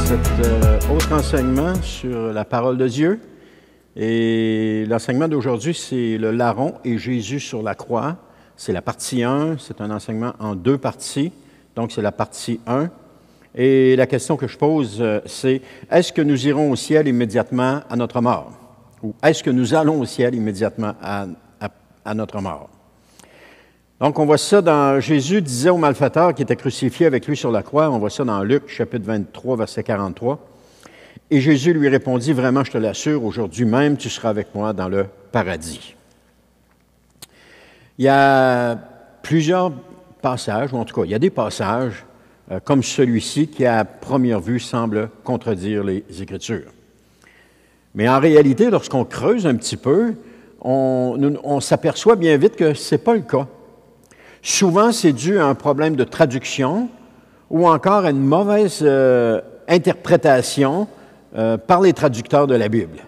cet autre enseignement sur la parole de Dieu. Et l'enseignement d'aujourd'hui, c'est le larron et Jésus sur la croix. C'est la partie 1, c'est un enseignement en deux parties, donc c'est la partie 1. Et la question que je pose, c'est est-ce que nous irons au ciel immédiatement à notre mort? Ou est-ce que nous allons au ciel immédiatement à notre mort? Donc, on voit ça dans... Jésus disait au malfaiteur qui était crucifié avec lui sur la croix, on voit ça dans Luc, chapitre 23, verset 43. Et Jésus lui répondit, « Vraiment, je te l'assure, aujourd'hui même, tu seras avec moi dans le paradis. » Il y a plusieurs passages, ou en tout cas, il y a des passages comme celui-ci qui, à première vue, semblent contredire les Écritures. Mais en réalité, lorsqu'on creuse un petit peu, on s'aperçoit bien vite que ce n'est pas le cas. Souvent, c'est dû à un problème de traduction ou encore à une mauvaise interprétation par les traducteurs de la Bible.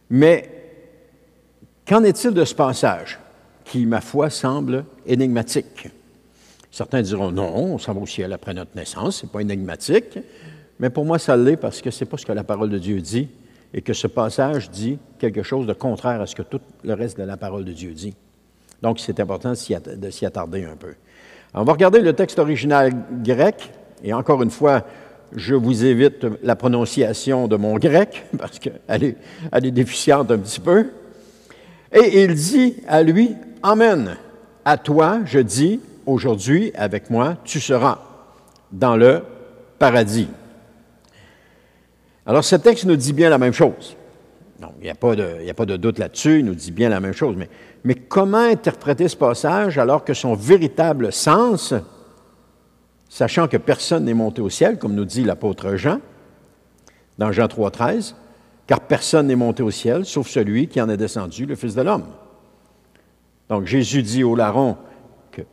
Mais qu'en est-il de ce passage qui, ma foi, semble énigmatique? Certains diront non, on s'en va au ciel après notre naissance, ce n'est pas énigmatique. Mais pour moi, ça l'est parce que ce n'est pas ce que la parole de Dieu dit et que ce passage dit quelque chose de contraire à ce que tout le reste de la parole de Dieu dit. Donc, c'est important de s'y attarder un peu. Alors, on va regarder le texte original grec, et encore une fois, je vous évite la prononciation de mon grec, parce qu'elle est déficiente un petit peu. Et il dit à lui, « Amen, à toi, je dis, aujourd'hui, avec moi, tu seras dans le paradis. » Alors, ce texte nous dit bien la même chose. Donc, il n'y a pas de doute là-dessus, il nous dit bien la même chose. Mais comment interpréter ce passage alors que son véritable sens, sachant que personne n'est monté au ciel, comme nous dit l'apôtre Jean, dans Jean 3,13, car personne n'est monté au ciel, sauf celui qui en est descendu, le Fils de l'homme. Donc, Jésus dit au larron,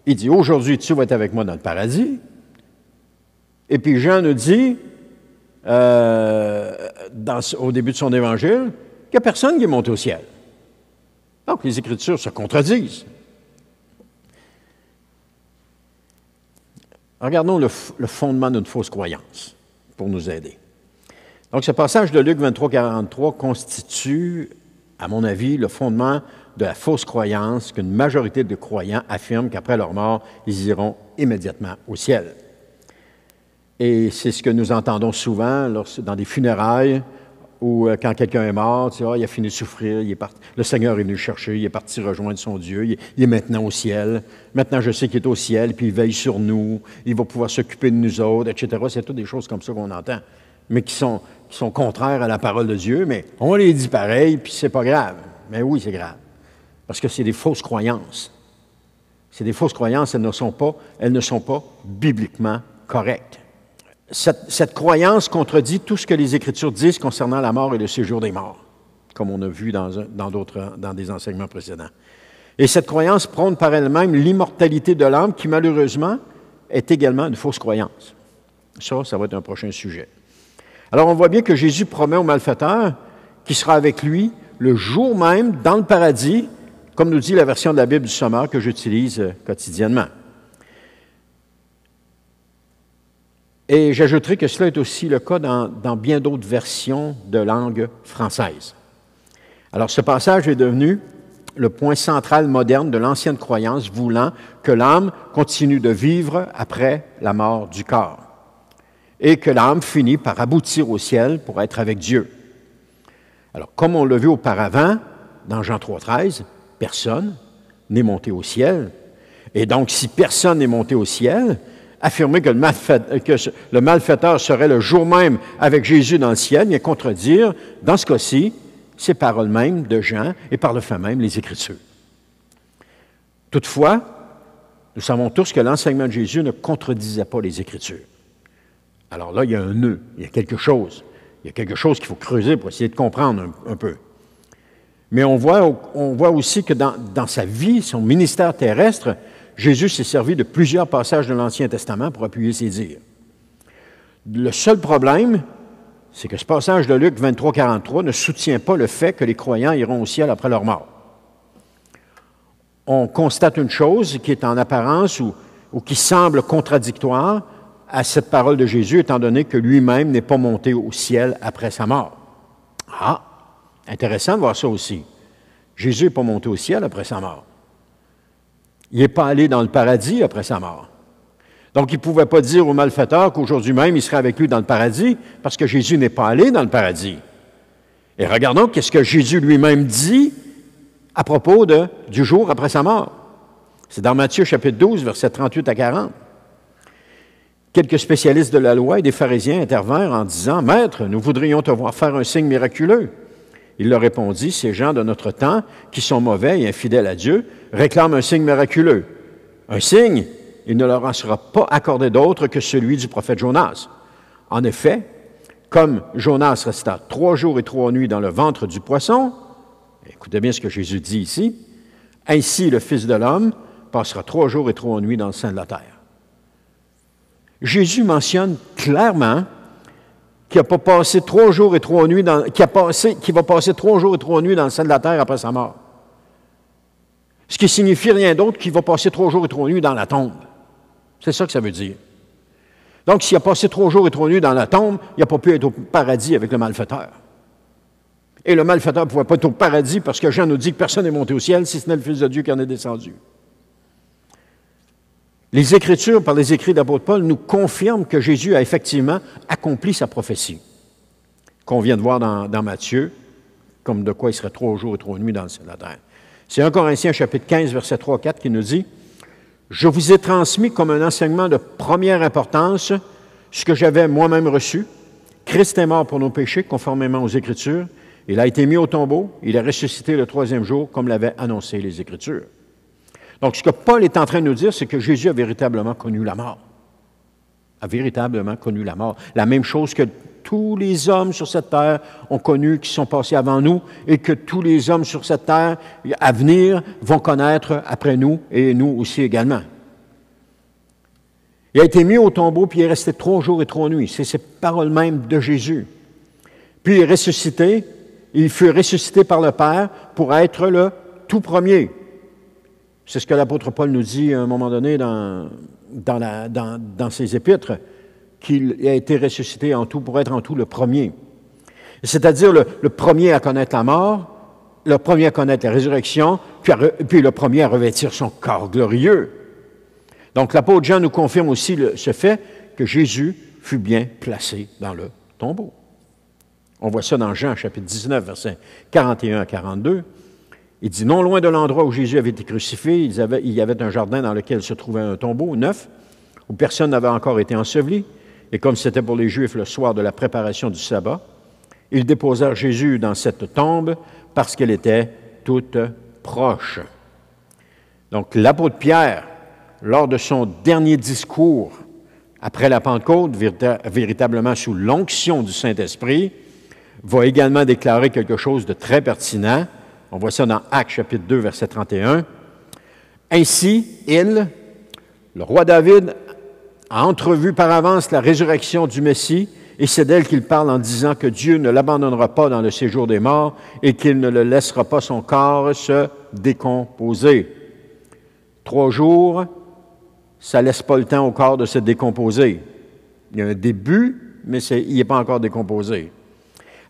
il dit, aujourd'hui, tu vas être avec moi dans le paradis. Et puis Jean nous dit, au début de son évangile, qu'il n'y a personne qui est monté au ciel. Donc, les Écritures se contredisent. Regardons le fondement d'une fausse croyance pour nous aider. Donc, ce passage de Luc 23, 43 constitue, à mon avis, le fondement de la fausse croyance qu'une majorité de croyants affirment qu'après leur mort, ils iront immédiatement au ciel. Et c'est ce que nous entendons souvent dans des funérailles ou quand quelqu'un est mort, tu sais, il a fini de souffrir, il est parti, le Seigneur est venu le chercher, il est parti rejoindre son Dieu, il est maintenant au ciel. Maintenant, je sais qu'il est au ciel, puis il veille sur nous, il va pouvoir s'occuper de nous autres, etc. C'est toutes des choses comme ça qu'on entend, mais qui sont contraires à la parole de Dieu, mais on les dit pareil, puis c'est pas grave. Mais oui, c'est grave, parce que c'est des fausses croyances. C'est des fausses croyances, elles ne sont pas bibliquement correctes. Cette croyance contredit tout ce que les Écritures disent concernant la mort et le séjour des morts, comme on a vu dans des enseignements précédents. Et cette croyance prône par elle-même l'immortalité de l'âme qui, malheureusement, est également une fausse croyance. Ça va être un prochain sujet. Alors, on voit bien que Jésus promet au malfaiteur qu'il sera avec lui le jour même dans le paradis, comme nous dit la version de la Bible du Sommeur que j'utilise quotidiennement. Et j'ajouterai que cela est aussi le cas dans bien d'autres versions de langue française. Alors, ce passage est devenu le point central moderne de l'ancienne croyance voulant que l'âme continue de vivre après la mort du corps et que l'âme finit par aboutir au ciel pour être avec Dieu. Alors, comme on l'a vu auparavant, dans Jean 3,13, personne n'est monté au ciel. Et donc, si personne n'est monté au ciel, affirmer que le malfaiteur serait le jour même avec Jésus dans le ciel, vient contredire, dans ce cas-ci, ces paroles mêmes de Jean et par le fait même les Écritures. Toutefois, nous savons tous que l'enseignement de Jésus ne contredisait pas les Écritures. Alors là, il y a un nœud, il y a quelque chose. Il y a quelque chose qu'il faut creuser pour essayer de comprendre un peu. Mais on voit aussi que dans sa vie, son ministère terrestre, Jésus s'est servi de plusieurs passages de l'Ancien Testament pour appuyer ses dires. Le seul problème, c'est que ce passage de Luc 23, 43 ne soutient pas le fait que les croyants iront au ciel après leur mort. On constate une chose qui est en apparence ou qui semble contradictoire à cette parole de Jésus, étant donné que lui-même n'est pas monté au ciel après sa mort. Ah, intéressant de voir ça aussi. Jésus n'est pas monté au ciel après sa mort. Il n'est pas allé dans le paradis après sa mort. Donc, il ne pouvait pas dire au malfaiteur qu'aujourd'hui même, il serait avec lui dans le paradis, parce que Jésus n'est pas allé dans le paradis. Et regardons qu'est-ce que Jésus lui-même dit à propos du jour après sa mort. C'est dans Matthieu chapitre 12, versets 38 à 40. Quelques spécialistes de la loi et des pharisiens intervinrent en disant « Maître, nous voudrions te voir faire un signe miraculeux. » Il leur répondit « Ces gens de notre temps, qui sont mauvais et infidèles à Dieu, réclament un signe miraculeux. Un signe, il ne leur en sera pas accordé d'autre que celui du prophète Jonas. En effet, comme Jonas resta 3 jours et 3 nuits dans le ventre du poisson, écoutez bien ce que Jésus dit ici, ainsi le Fils de l'homme passera 3 jours et 3 nuits dans le sein de la terre. » Jésus mentionne clairement qu'il n'a pas passé 3 jours et 3 nuits qu'il va passer 3 jours et 3 nuits dans le sein de la terre après sa mort. Ce qui signifie rien d'autre qu'il va passer 3 jours et 3 nuits dans la tombe. C'est ça que ça veut dire. Donc, s'il a passé 3 jours et 3 nuits dans la tombe, il n'a pas pu être au paradis avec le malfaiteur. Et le malfaiteur ne pouvait pas être au paradis parce que Jean nous dit que personne n'est monté au ciel, si ce n'est le Fils de Dieu qui en est descendu. Les Écritures, par les écrits d'apôtre Paul, nous confirment que Jésus a effectivement accompli sa prophétie, qu'on vient de voir dans Matthieu, comme de quoi il serait 3 jours et 3 nuits dans le sein de la terre. C'est 1 Corinthiens chapitre 15, verset 3 à 4 qui nous dit « Je vous ai transmis comme un enseignement de première importance ce que j'avais moi-même reçu. Christ est mort pour nos péchés, conformément aux Écritures. Il a été mis au tombeau, il est ressuscité le 3e jour, comme l'avaient annoncé les Écritures. » Donc, ce que Paul est en train de nous dire, c'est que Jésus a véritablement connu la mort. A véritablement connu la mort. La même chose que tous les hommes sur cette terre ont connu, qui sont passés avant nous, et que tous les hommes sur cette terre à venir vont connaître après nous, et nous aussi également. Il a été mis au tombeau, puis il est resté 3 jours et 3 nuits. C'est ces paroles mêmes de Jésus. Puis il est ressuscité, il fut ressuscité par le Père pour être le tout premier. C'est ce que l'apôtre Paul nous dit à un moment donné dans ses épîtres, qu'il a été ressuscité en tout pour être en tout le premier. C'est-à-dire le premier à connaître la mort, le premier à connaître la résurrection, puis le premier à revêtir son corps glorieux. Donc l'apôtre Jean nous confirme aussi ce fait que Jésus fut bien placé dans le tombeau. On voit ça dans Jean chapitre 19, versets 41 à 42. Il dit, non loin de l'endroit où Jésus avait été crucifié, il y avait un jardin dans lequel se trouvait un tombeau neuf, où personne n'avait encore été enseveli. Et comme c'était pour les Juifs le soir de la préparation du sabbat, ils déposèrent Jésus dans cette tombe parce qu'elle était toute proche. Donc l'apôtre Pierre, lors de son dernier discours après la Pentecôte, véritablement sous l'onction du Saint-Esprit, va également déclarer quelque chose de très pertinent. On voit ça dans Actes chapitre 2, verset 31. « Ainsi, il, le roi David, a entrevu par avance la résurrection du Messie, et c'est d'elle qu'il parle en disant que Dieu ne l'abandonnera pas dans le séjour des morts et qu'il ne le laissera pas son corps se décomposer. 3 jours, ça ne laisse pas le temps au corps de se décomposer. Il y a un début, mais il n'est pas encore décomposé.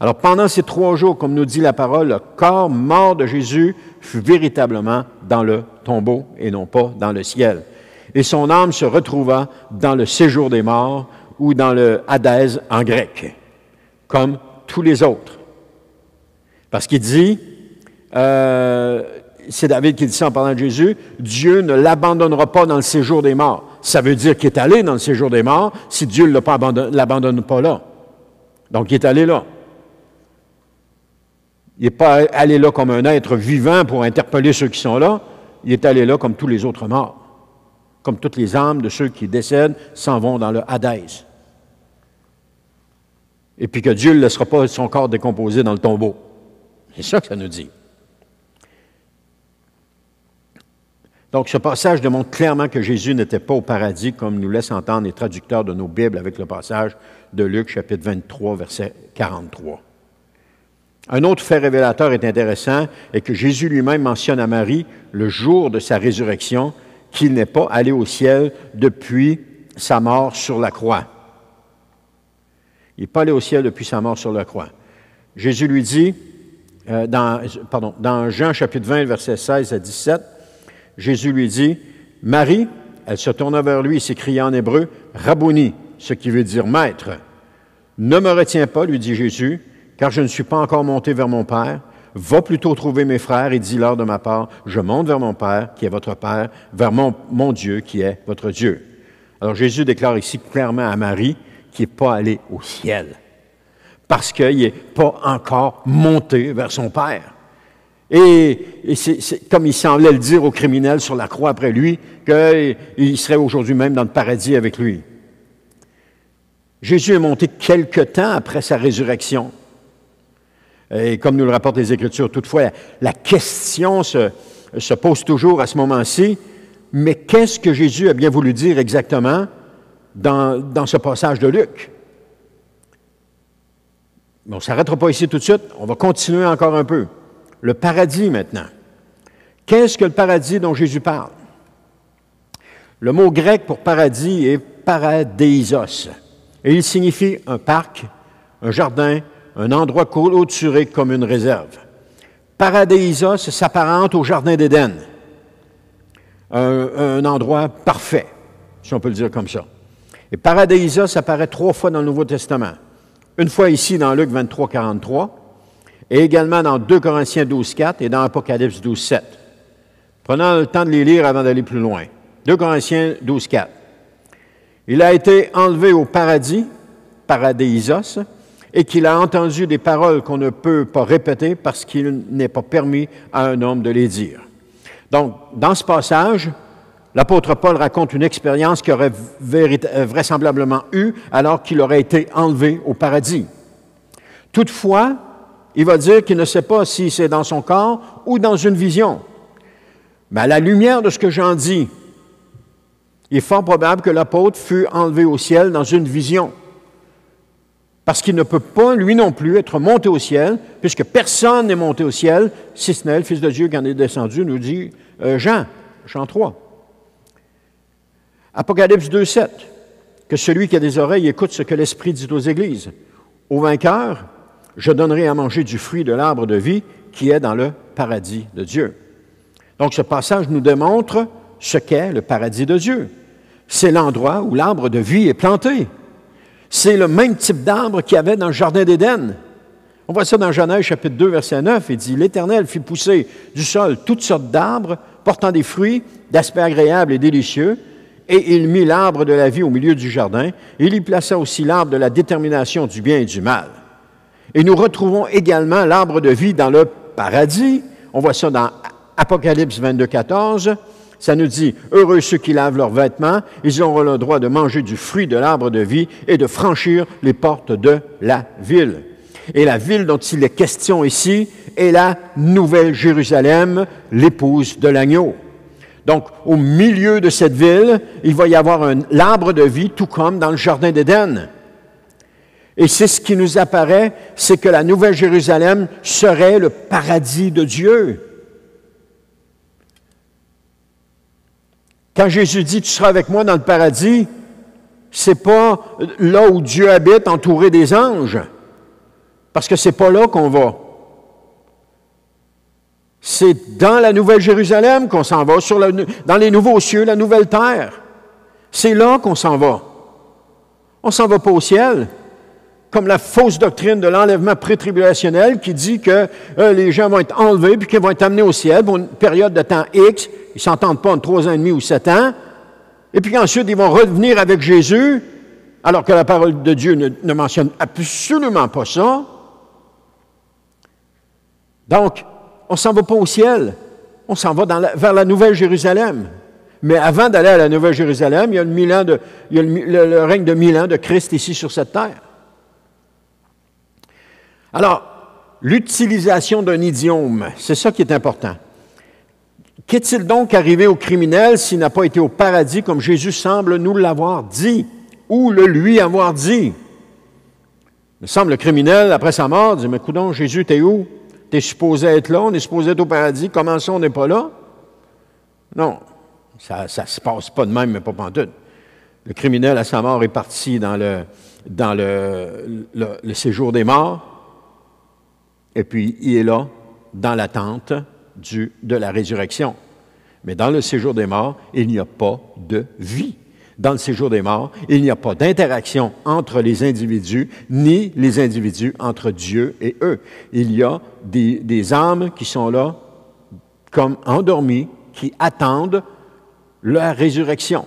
Alors, pendant ces 3 jours, comme nous dit la parole, le corps mort de Jésus fut véritablement dans le tombeau et non pas dans le ciel. Et son âme se retrouva dans le séjour des morts ou dans le Hadès en grec, comme tous les autres. Parce qu'il dit, c'est David qui dit ça en parlant de Jésus, Dieu ne l'abandonnera pas dans le séjour des morts. Ça veut dire qu'il est allé dans le séjour des morts si Dieu ne l'abandonne pas là. Donc, il est allé là. Il n'est pas allé là comme un être vivant pour interpeller ceux qui sont là. Il est allé là comme tous les autres morts. Comme toutes les âmes de ceux qui décèdent s'en vont dans le Hadès. Et puis que Dieu ne laissera pas son corps décomposé dans le tombeau. C'est ça que ça nous dit. Donc, ce passage démontre clairement que Jésus n'était pas au paradis, comme nous laissent entendre les traducteurs de nos Bibles avec le passage de Luc, chapitre 23, verset 43. Un autre fait révélateur est intéressant, et que Jésus lui-même mentionne à Marie, le jour de sa résurrection, qu'il n'est pas allé au ciel depuis sa mort sur la croix. Il n'est pas allé au ciel depuis sa mort sur la croix. Jésus lui dit, dans Jean chapitre 20, versets 16 à 17, Jésus lui dit, « Marie, elle se tourna vers lui et s'écria en hébreu, « Rabboni », ce qui veut dire « maître ». « Ne me retiens pas, lui dit Jésus, car je ne suis pas encore monté vers mon Père. Va plutôt trouver mes frères et dis-leur de ma part, je monte vers mon Père, qui est votre Père, vers mon Dieu, qui est votre Dieu. » Alors Jésus déclare ici clairement à Marie qu'il n'est pas allé au ciel, parce qu'il n'est pas encore monté vers son Père. Et c'est comme il semblait le dire au criminel sur la croix après lui, qu'il serait aujourd'hui même dans le paradis avec lui. Jésus est monté quelque temps après sa résurrection. Et comme nous le rapportent les Écritures, toutefois, la question se pose toujours à ce moment-ci, mais qu'est-ce que Jésus a bien voulu dire exactement dans ce passage de Luc? Mais on ne s'arrêtera pas ici tout de suite, on va continuer encore un peu. Le paradis maintenant. Qu'est-ce que le paradis dont Jésus parle? Le mot grec pour paradis est paradeisos, et il signifie un parc, un jardin, un endroit clôturé comme une réserve. Paradeisos s'apparente au jardin d'Éden, un endroit parfait, si on peut le dire comme ça. Et paradeisos apparaît 3 fois dans le Nouveau Testament. Une fois ici dans Luc 23, 43, et également dans 2 Corinthiens 12, 4 et dans Apocalypse 12, 7. Prenons le temps de les lire avant d'aller plus loin. 2 Corinthiens 12, 4. Il a été enlevé au paradis, paradeisos, et qu'il a entendu des paroles qu'on ne peut pas répéter parce qu'il n'est pas permis à un homme de les dire. Donc, dans ce passage, l'apôtre Paul raconte une expérience qu'il aurait vraisemblablement eue alors qu'il aurait été enlevé au paradis. Toutefois, il va dire qu'il ne sait pas si c'est dans son corps ou dans une vision. Mais à la lumière de ce que j'en dis, il est fort probable que l'apôtre fut enlevé au ciel dans une vision. Parce qu'il ne peut pas, lui non plus, être monté au ciel, puisque personne n'est monté au ciel, si ce n'est le Fils de Dieu qui en est descendu, nous dit Jean 3. Apocalypse 2, 7. Que celui qui a des oreilles écoute ce que l'Esprit dit aux églises. Au vainqueur, je donnerai à manger du fruit de l'arbre de vie qui est dans le paradis de Dieu. Donc ce passage nous démontre ce qu'est le paradis de Dieu. C'est l'endroit où l'arbre de vie est planté. C'est le même type d'arbre qu'il y avait dans le jardin d'Éden. On voit ça dans Genèse chapitre 2, verset 9. Il dit « L'Éternel fit pousser du sol toutes sortes d'arbres, portant des fruits d'aspect agréable et délicieux, et il mit l'arbre de la vie au milieu du jardin, et il y plaça aussi l'arbre de la détermination du bien et du mal. » Et nous retrouvons également l'arbre de vie dans le paradis. On voit ça dans Apocalypse 22, 14. Ça nous dit, « Heureux ceux qui lavent leurs vêtements, ils auront le droit de manger du fruit de l'arbre de vie et de franchir les portes de la ville. » Et la ville dont il est question ici est la Nouvelle Jérusalem, l'épouse de l'agneau. Donc, au milieu de cette ville, il va y avoir l'arbre de vie, tout comme dans le jardin d'Éden. Et c'est ce qui nous apparaît, c'est que la Nouvelle Jérusalem serait le paradis de Dieu. Quand Jésus dit « Tu seras avec moi dans le paradis », c'est pas là où Dieu habite, entouré des anges, parce que c'est pas là qu'on va. C'est dans la Nouvelle Jérusalem qu'on s'en va, dans les nouveaux cieux, la nouvelle terre. C'est là qu'on s'en va. On ne s'en va pas au ciel, comme la fausse doctrine de l'enlèvement pré-tribulationnel qui dit que les gens vont être enlevés puis qu'ils vont être amenés au ciel pour une période de temps X. Ils ne s'entendent pas en 3 ans et demi ou 7 ans. Et puis ensuite, ils vont revenir avec Jésus, alors que la parole de Dieu ne mentionne absolument pas ça. Donc, on ne s'en va pas au ciel. On s'en va vers la Nouvelle Jérusalem. Mais avant d'aller à la Nouvelle Jérusalem, il y a le règne de 1000 ans de Christ ici sur cette terre. Alors, l'utilisation d'un idiome, c'est ça qui est important. Qu'est-il donc arrivé au criminel s'il n'a pas été au paradis comme Jésus semble nous l'avoir dit ou le lui avoir dit? Il me semble le criminel, après sa mort, dit « Mais coudonc, Jésus, t'es où? T'es supposé être là, on est supposé être au paradis, comment ça on n'est pas là? » Non, ça ne se passe pas de même, mais pas pantoute. Le criminel à sa mort est parti dans le séjour des morts, et puis il est là, dans l'attente de la résurrection. Mais dans le séjour des morts, il n'y a pas de vie. Dans le séjour des morts, il n'y a pas d'interaction entre les individus, ni les individus entre Dieu et eux. Il y a des âmes qui sont là, comme endormies, qui attendent la résurrection.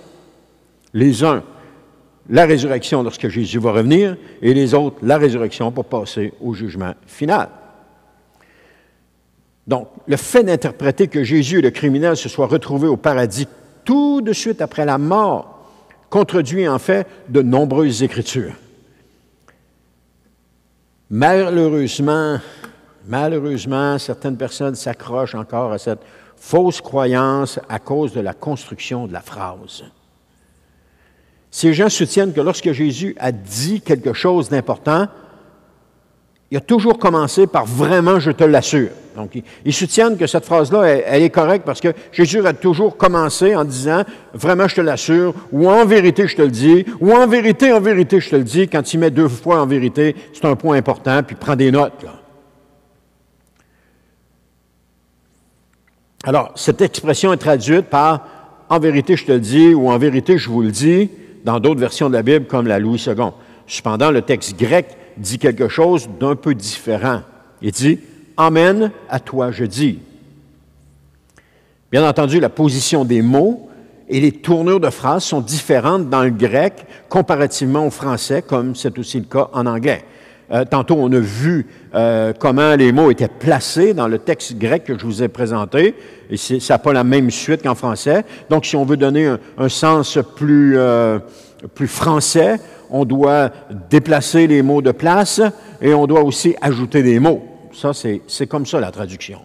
Les uns, la résurrection lorsque Jésus va revenir, et les autres, la résurrection pour passer au jugement final. Donc, le fait d'interpréter que Jésus et le criminel se soient retrouvés au paradis tout de suite après la mort contredit en fait de nombreuses Écritures. Malheureusement, certaines personnes s'accrochent encore à cette fausse croyance à cause de la construction de la phrase. Ces gens soutiennent que lorsque Jésus a dit quelque chose d'important, il a toujours commencé par « vraiment, je te l'assure ». Donc, ils soutiennent que cette phrase-là, elle est correcte parce que Jésus a toujours commencé en disant « vraiment, je te l'assure » ou « en vérité, je te le dis » ou « en vérité, je te le dis ». Quand il met 2 fois « en vérité », c'est un point important, puis prends des notes, là. Alors, cette expression est traduite par « en vérité, je te le dis » ou « en vérité, je vous le dis » dans d'autres versions de la Bible comme la Louis II. Cependant, le texte grec dit quelque chose d'un peu différent. Il dit « Amen, à toi je dis ». Bien entendu, la position des mots et les tournures de phrases sont différentes dans le grec comparativement au français, comme c'est aussi le cas en anglais. Tantôt, on a vu comment les mots étaient placés dans le texte grec que je vous ai présenté, et ça n'a pas la même suite qu'en français. Donc, si on veut donner un sens plus français, on doit déplacer les mots de place et on doit aussi ajouter des mots. Ça, c'est comme ça la traduction.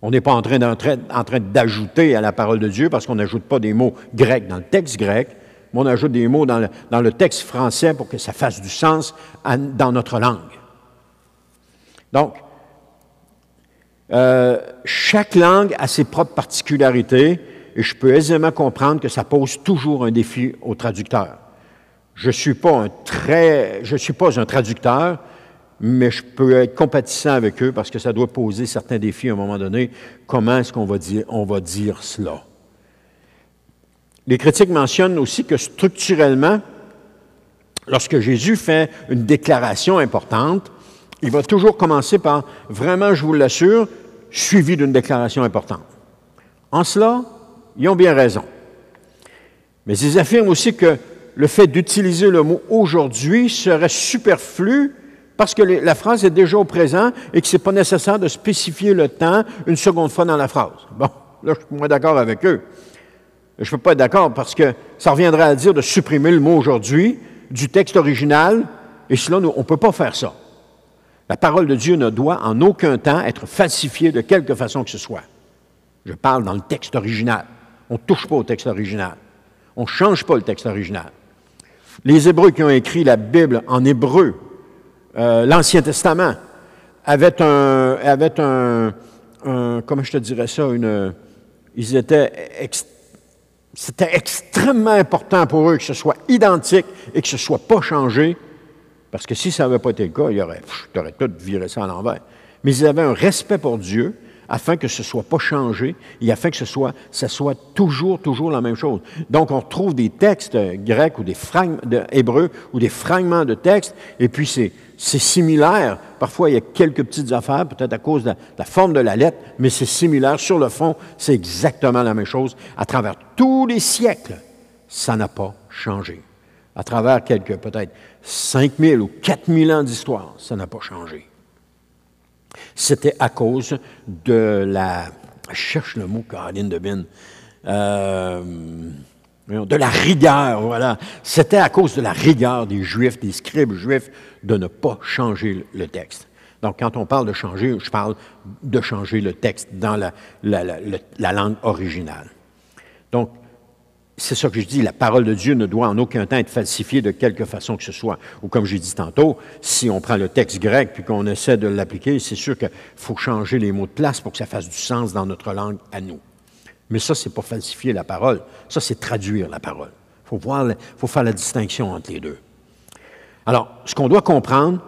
On n'est pas en train d'ajouter à la parole de Dieu parce qu'on n'ajoute pas des mots grecs dans le texte grec, mais on ajoute des mots dans le texte français pour que ça fasse du sens dans notre langue. Donc, chaque langue a ses propres particularités et je peux aisément comprendre que ça pose toujours un défi au traducteur. Je ne suis pas un traducteur, mais je peux être compatissant avec eux parce que ça doit poser certains défis à un moment donné. Comment est-ce qu'on va dire cela? Les critiques mentionnent aussi que structurellement, lorsque Jésus fait une déclaration importante, il va toujours commencer par « vraiment, je vous l'assure », suivi d'une déclaration importante. En cela, ils ont bien raison. Mais ils affirment aussi que le fait d'utiliser le mot « aujourd'hui » serait superflu parce que la phrase est déjà au présent et que ce n'est pas nécessaire de spécifier le temps une seconde fois dans la phrase. Bon, là, je suis moins d'accord avec eux. Je ne peux pas être d'accord parce que ça reviendrait à dire de supprimer le mot « aujourd'hui » du texte original, et cela, on ne peut pas faire ça. La parole de Dieu ne doit en aucun temps être falsifiée de quelque façon que ce soit. Je parle dans le texte original. On ne touche pas au texte original. On ne change pas le texte original. Les Hébreux qui ont écrit la Bible en hébreu, l'Ancien Testament, avaient comment je te dirais ça, c'était extrêmement important pour eux que ce soit identique et que ce ne soit pas changé, parce que si ça n'avait pas été le cas, ils auraient tout viré ça à l'envers. Mais ils avaient un respect pour Dieu afin que ce ne soit pas changé et afin que ça soit toujours la même chose. Donc, on retrouve des textes grecs ou des fragments hébreux ou des fragments de textes, et puis c'est similaire. Parfois, il y a quelques petites affaires, peut-être à cause de la forme de la lettre, mais c'est similaire. Sur le fond, c'est exactement la même chose. À travers tous les siècles, ça n'a pas changé. À travers quelques, peut-être 5000 ou 4000 ans d'histoire, ça n'a pas changé. C'était à cause de la... Je cherche le mot, Caroline Debine. De la rigueur, voilà. C'était à cause de la rigueur des Juifs, des scribes juifs, de ne pas changer le texte. Donc, quand on parle de changer, je parle de changer le texte dans la langue originale. Donc, c'est ça que je dis, la parole de Dieu ne doit en aucun temps être falsifiée de quelque façon que ce soit. Ou comme j'ai dit tantôt, si on prend le texte grec puis qu'on essaie de l'appliquer, c'est sûr qu'il faut changer les mots de place pour que ça fasse du sens dans notre langue à nous. Mais ça, c'est pas falsifier la parole. Ça, c'est traduire la parole. Il faut faire la distinction entre les deux. Alors, ce qu'on doit comprendre,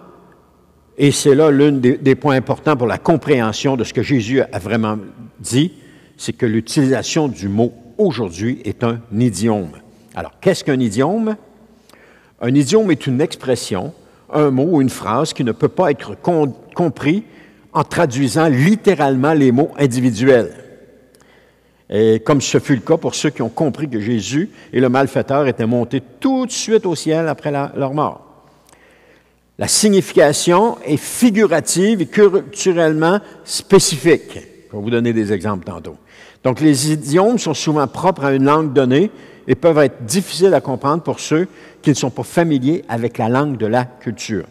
et c'est là l'un des points importants pour la compréhension de ce que Jésus a vraiment dit, c'est que l'utilisation du mot « aujourd'hui » est un idiome. Alors, qu'est-ce qu'un idiome? Un idiome est une expression, un mot ou une phrase qui ne peut pas être compris en traduisant littéralement les mots individuels. Et comme ce fut le cas pour ceux qui ont compris que Jésus et le malfaiteur étaient montés tout de suite au ciel après leur mort. La signification est figurative et culturellement spécifique. Je vais vous donner des exemples tantôt. Donc, les idiomes sont souvent propres à une langue donnée et peuvent être difficiles à comprendre pour ceux qui ne sont pas familiers avec la langue de la culture.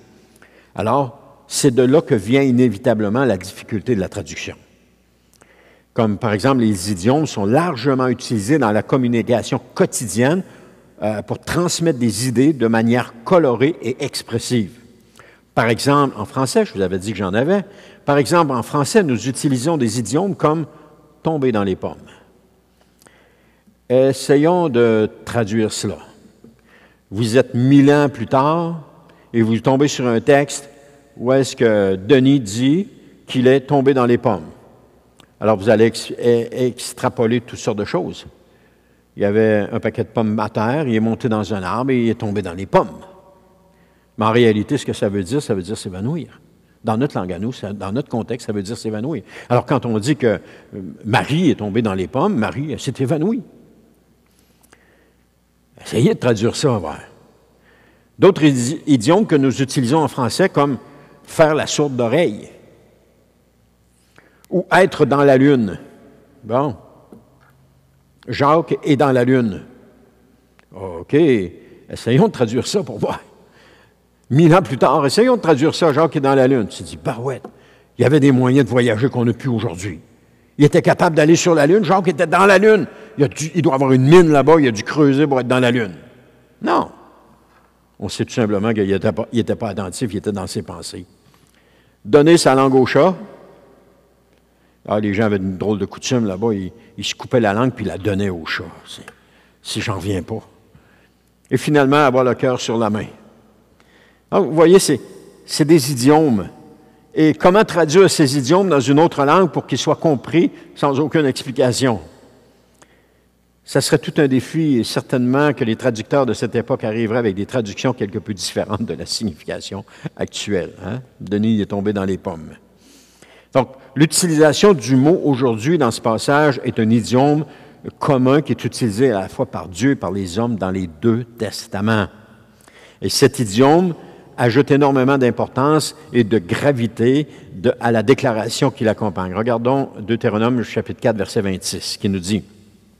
Alors, c'est de là que vient inévitablement la difficulté de la traduction. Comme par exemple, les idiomes sont largement utilisés dans la communication quotidienne pour transmettre des idées de manière colorée et expressive. Par exemple, en français, je vous avais dit que j'en avais, par exemple, en français, nous utilisons des idiomes comme « tomber dans les pommes ». Essayons de traduire cela. Vous êtes 1000 ans plus tard et vous tombez sur un texte où est-ce que Denis dit qu'il est tombé dans les pommes. Alors, vous allez extrapoler toutes sortes de choses. Il y avait un paquet de pommes à terre, il est monté dans un arbre et il est tombé dans les pommes. Mais en réalité, ce que ça veut dire s'évanouir. Dans notre langue à nous, dans notre contexte, ça veut dire s'évanouir. Alors, quand on dit que Marie est tombée dans les pommes, Marie elle s'est évanouie. Essayez de traduire ça, on va voir. D'autres idiomes que nous utilisons en français, comme « faire la sourde d'oreille » ou « être dans la lune ». Bon. Jacques est dans la lune. OK. Essayons de traduire ça pour voir. 1000 ans plus tard, essayons de traduire ça, Jacques est dans la lune. Tu te dis, barouette, il y avait des moyens de voyager qu'on n'a plus aujourd'hui. Il était capable d'aller sur la lune, Jacques était dans la lune. Il doit avoir une mine là-bas, il a dû creuser pour être dans la lune. Non. On sait tout simplement qu'il n'était pas attentif, il était dans ses pensées. Donner sa langue au chat. Ah, les gens avaient une drôle de coutume là-bas, ils se coupaient la langue puis ils la donnaient au chat. Si j'en viens pas. Et finalement, avoir le cœur sur la main. Donc, vous voyez, c'est des idiomes. Et comment traduire ces idiomes dans une autre langue pour qu'ils soient compris sans aucune explication? Ça serait tout un défi et certainement que les traducteurs de cette époque arriveraient avec des traductions quelque peu différentes de la signification actuelle. Hein? Denis est tombé dans les pommes. Donc, l'utilisation du mot « aujourd'hui » dans ce passage est un idiome commun qui est utilisé à la fois par Dieu et par les hommes dans les deux testaments. Et cet idiome ajoute énormément d'importance et de gravité à la déclaration qui l'accompagne. Regardons Deutéronome chapitre 4, verset 26, qui nous dit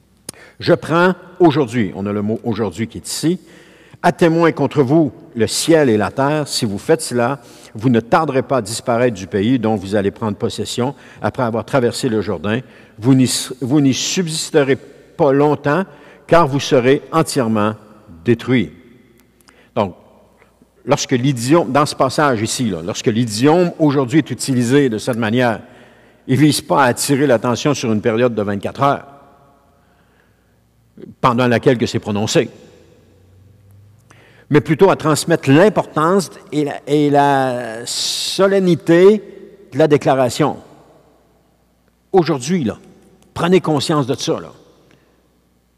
« Je prends aujourd'hui », on a le mot « aujourd'hui » qui est ici, « à témoin contre vous le ciel et la terre, si vous faites cela, vous ne tarderez pas à disparaître du pays dont vous allez prendre possession après avoir traversé le Jourdain. Vous n'y subsisterez pas longtemps, car vous serez entièrement détruits. » Donc, lorsque l'idiome, dans ce passage ici, lorsque l'idiome aujourd'hui est utilisé de cette manière, il ne vise pas à attirer l'attention sur une période de 24 heures, pendant laquelle que c'est prononcé, mais plutôt à transmettre l'importance et la solennité de la déclaration. Aujourd'hui, là, prenez conscience de ça, là.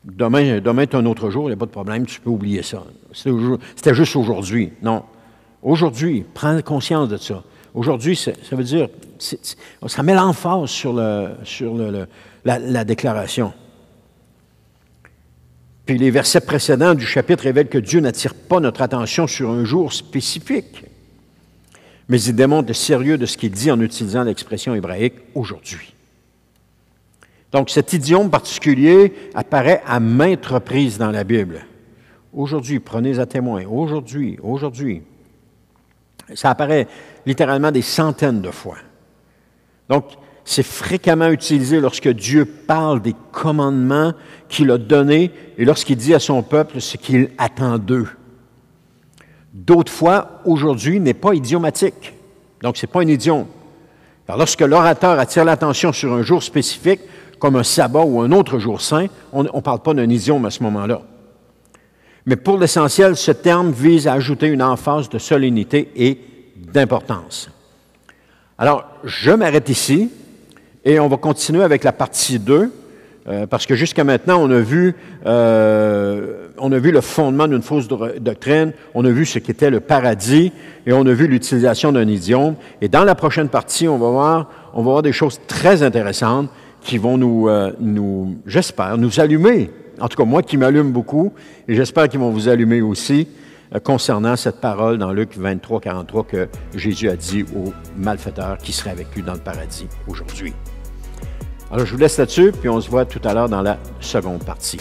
Demain est un autre jour, il n'y a pas de problème, tu peux oublier ça. C'était juste aujourd'hui. Non. Aujourd'hui, prends conscience de ça. Aujourd'hui, ça veut dire, ça met l'emphase sur la déclaration. Puis les versets précédents du chapitre révèlent que Dieu n'attire pas notre attention sur un jour spécifique, mais il démontre le sérieux de ce qu'il dit en utilisant l'expression hébraïque « aujourd'hui ». Donc, cet idiome particulier apparaît à maintes reprises dans la Bible. Aujourd'hui, prenez à témoin. Aujourd'hui, aujourd'hui. Ça apparaît littéralement des centaines de fois. Donc, c'est fréquemment utilisé lorsque Dieu parle des commandements qu'il a donnés et lorsqu'il dit à son peuple ce qu'il attend d'eux. D'autres fois, aujourd'hui n'est pas idiomatique. Donc, ce n'est pas un idiome. Alors, lorsque l'orateur attire l'attention sur un jour spécifique, comme un sabbat ou un autre jour saint, on ne parle pas d'un idiome à ce moment-là. Mais pour l'essentiel, ce terme vise à ajouter une emphase de solennité et d'importance. Alors, je m'arrête ici et on va continuer avec la partie 2, parce que jusqu'à maintenant, on a vu le fondement d'une fausse doctrine, on a vu ce qu'était le paradis et on a vu l'utilisation d'un idiome. Et dans la prochaine partie, on va voir des choses très intéressantes qui vont j'espère, nous allumer. En tout cas, moi qui m'allume beaucoup, et j'espère qu'ils vont vous allumer aussi concernant cette parole dans Luc 23, 43 que Jésus a dit aux malfaiteurs qui seraient avec lui dans le paradis aujourd'hui. Alors, je vous laisse là-dessus, puis on se voit tout à l'heure dans la seconde partie.